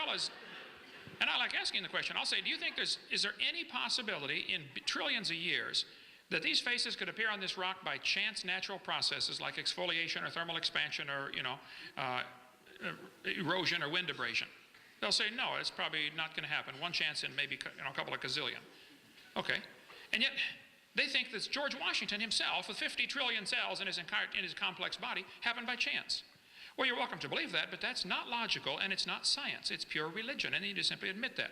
well as, and I like asking the question, I'll say, do you think is there any possibility in trillions of years that these faces could appear on this rock by chance natural processes like exfoliation or thermal expansion or, erosion or wind abrasion? They'll say, no, it's probably not going to happen. One chance in maybe a couple of gazillion. Okay. And yet, they think that George Washington himself, with 50 trillion cells in his complex body, happened by chance. Well, you're welcome to believe that, but that's not logical and it's not science. It's pure religion, and you just simply admit that.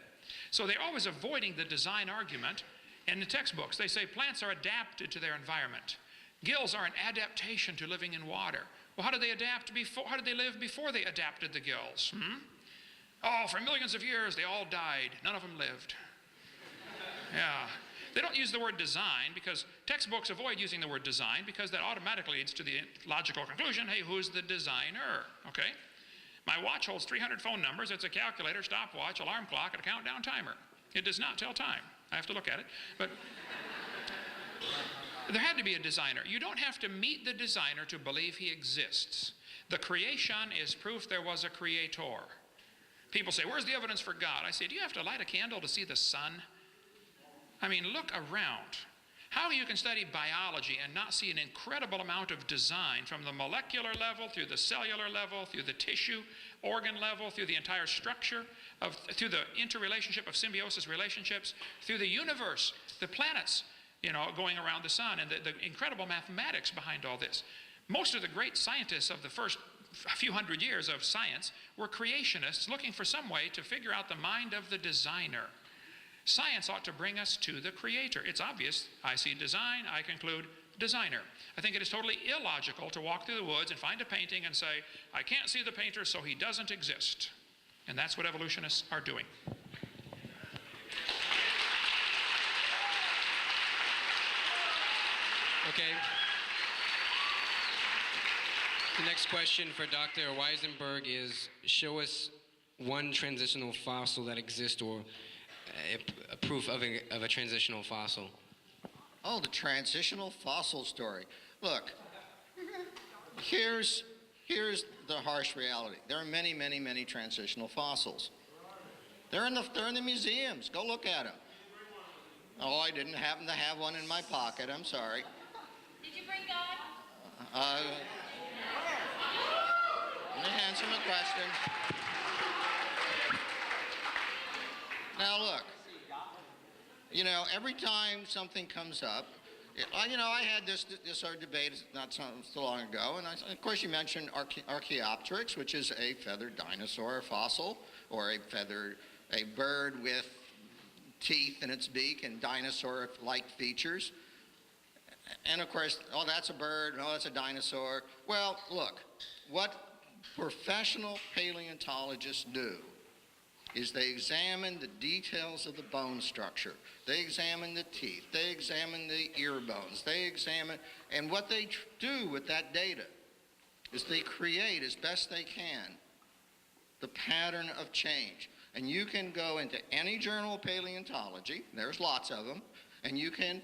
So they're always avoiding the design argument. In the textbooks, they say plants are adapted to their environment. Gills are an adaptation to living in water. Well, how did they adapt before? How did they live before they adapted the gills? Oh, for millions of years, they all died. None of them lived. Yeah. They don't use the word design because textbooks avoid using the word design because that automatically leads to the logical conclusion, hey, who's the designer? Okay? My watch holds 300 phone numbers. It's a calculator, stopwatch, alarm clock, and a countdown timer. It does not tell time. I have to look at it. But there had to be a designer. You don't have to meet the designer to believe he exists. The creation is proof there was a creator. People say, where's the evidence for God? I say, do you have to light a candle to see the sun? I mean, look around. How you can study biology and not see an incredible amount of design from the molecular level, through the cellular level, through the tissue, organ level, through the entire structure, through the interrelationship of symbiosis relationships, through the universe, the planets, going around the sun, and the incredible mathematics behind all this. Most of the great scientists of the first few hundred years of science were creationists looking for some way to figure out the mind of the designer. Science ought to bring us to the creator. It's obvious. I see design, I conclude designer. I think it is totally illogical to walk through the woods and find a painting and say, I can't see the painter, so he doesn't exist. And that's what evolutionists are doing. Okay. The next question for Dr. Weisenberg is, show us one transitional fossil that exists, or a proof of a transitional fossil. Oh, the transitional fossil story. Look, here's the harsh reality. There are many, many, many transitional fossils. They're in the museums. Go look at them. Oh, I didn't happen to have one in my pocket. I'm sorry. Did you bring God? Let me answer my question. Now look, every time something comes up, I had this our debate not so long ago, and of course you mentioned Archaeopteryx, which is a feathered dinosaur fossil, or a bird with teeth in its beak and dinosaur-like features. And of course, oh, that's a bird, oh, that's a dinosaur. Well, look, what professional paleontologists do is they examine the details of the bone structure. They examine the teeth. They examine the ear bones. And what they do with that data is they create as best they can the pattern of change. And you can go into any journal of paleontology, there's lots of them, and you can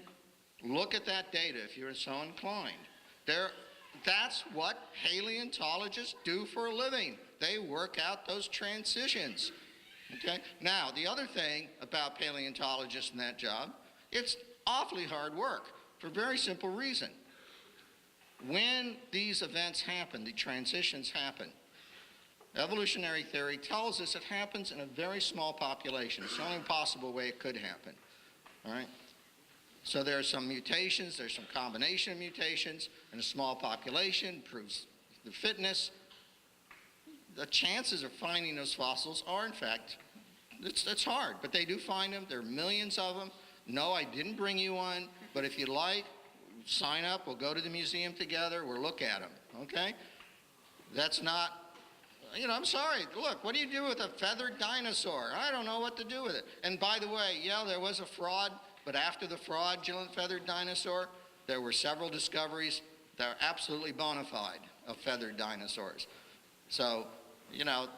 look at that data if you're so inclined. That's what paleontologists do for a living. They work out those transitions. Okay? Now, the other thing about paleontologists in that job, it's awfully hard work for a very simple reason. When these events happen, the transitions happen, evolutionary theory tells us it happens in a very small population. It's the only possible way it could happen. All right? So there are some mutations, there's some combination of mutations in a small population, proves the fitness. The chances of finding those fossils are, in fact, it's hard, but they do find them. There are millions of them. No, I didn't bring you one, but if you like, sign up. We'll go to the museum together. We'll look at them, okay? That's not, I'm sorry. Look, what do you do with a feathered dinosaur? I don't know what to do with it. And by the way, yeah, there was a fraud, but after the fraudulent feathered dinosaur, there were several discoveries that are absolutely bona fide of feathered dinosaurs. So,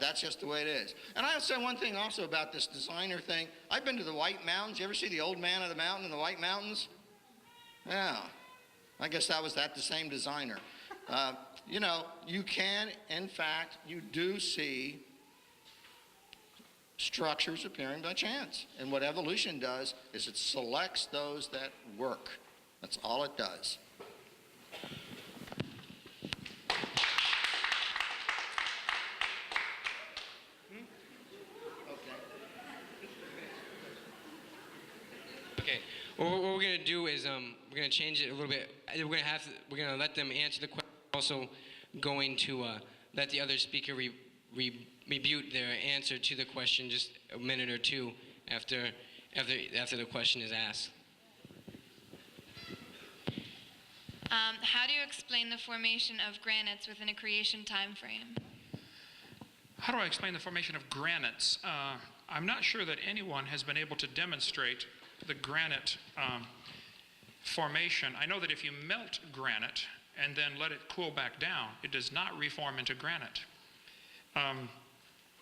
that's just the way it is. And I'll say one thing also about this designer thing. I've been to the White Mountains. You ever see the Old Man of the Mountain in the White Mountains? Yeah. I guess that was the same designer. You can, in fact, you do see structures appearing by chance. And what evolution does is it selects those that work. That's all it does. Okay. Well, what we're gonna do is we're gonna change it a little bit. We're gonna let them answer the question. Also, going to let the other speaker rebut their answer to the question just a minute or two after the question is asked. How do you explain the formation of granites within a creation time frame? How do I explain the formation of granites? I'm not sure that anyone has been able to demonstrate the granite formation. I know that if you melt granite and then let it cool back down, it does not reform into granite.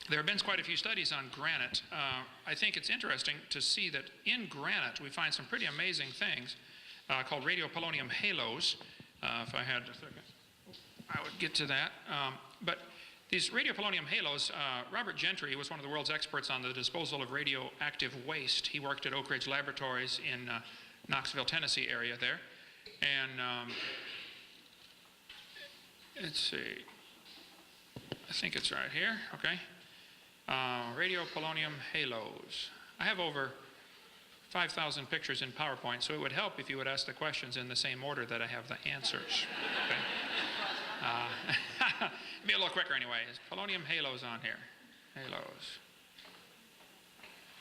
There have been quite a few studies on granite. I think it's interesting to see that in granite we find some pretty amazing things called radiopolonium halos. If I had a second, I would get to that. But these radiopolonium halos, Robert Gentry was one of the world's experts on the disposal of radioactive waste. He worked at Oak Ridge Laboratories in Knoxville, Tennessee area there. And let's see, I think it's right here, okay. Radiopolonium halos. I have over 5,000 pictures in PowerPoint, so it would help if you would ask the questions in the same order that I have the answers. Okay? Be a little quicker anyway. There's polonium halos on here. Halos.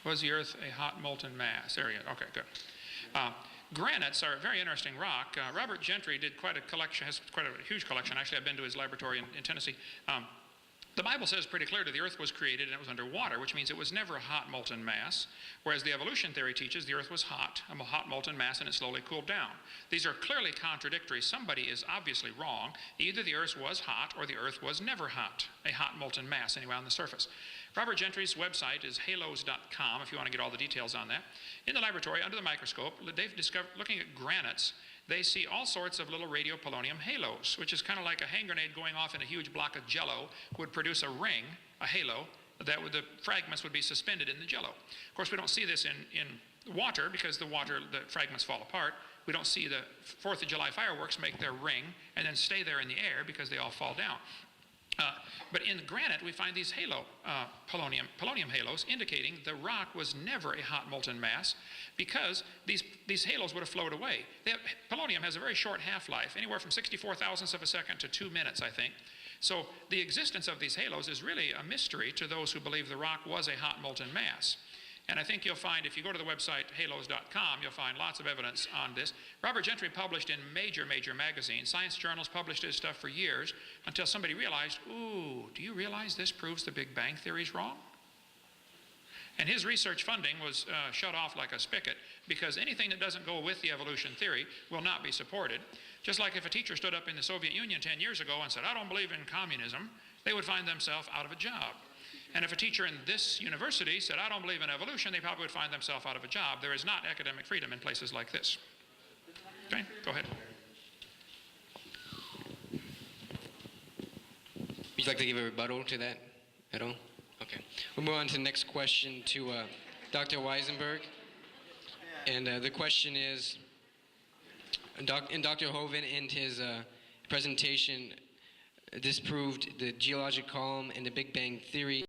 Was the Earth a hot molten mass? There you go. Okay, good. Granites are a very interesting rock. Robert Gentry did quite a collection, has quite a huge collection. Actually, I've been to his laboratory in Tennessee. The Bible says pretty clearly the earth was created and it was underwater, which means it was never a hot molten mass, whereas the evolution theory teaches the earth was hot, a hot molten mass, and it slowly cooled down. These are clearly contradictory. Somebody is obviously wrong. Either the earth was hot or the earth was never hot, a hot molten mass anyway on the surface. Robert Gentry's website is halos.com if you want to get all the details on that. In the laboratory, under the microscope, they've discovered, looking at granites, they see all sorts of little radiopolonium halos, which is kind of like a hand grenade going off in a huge block of jello would produce a ring, a halo, that would, the fragments would be suspended in the jello. Of course, we don't see this in water because the fragments fall apart. We don't see the 4th of July fireworks make their ring and then stay there in the air because they all fall down. But in granite, we find these polonium halos indicating the rock was never a hot molten mass because these halos would have flowed away. Polonium has a very short half-life, anywhere from 64 thousandths of a second to 2 minutes, I think. So the existence of these halos is really a mystery to those who believe the rock was a hot molten mass. And I think you'll find, if you go to the website halos.com, you'll find lots of evidence on this. Robert Gentry published in major magazines. Science journals published his stuff for years until somebody realized, ooh, do you realize this proves the Big Bang theory is wrong? And his research funding was shut off like a spigot because anything that doesn't go with the evolution theory will not be supported. Just like if a teacher stood up in the Soviet Union 10 years ago and said, I don't believe in communism, they would find themselves out of a job. And if a teacher in this university said, I don't believe in evolution, they probably would find themselves out of a job. There is not academic freedom in places like this. Okay, go ahead. Would you like to give a rebuttal to that at all? Okay. We'll move on to the next question to Dr. Weisenberg. And the question is, Dr. Hovind in his presentation disproved the geologic column and the Big Bang theory.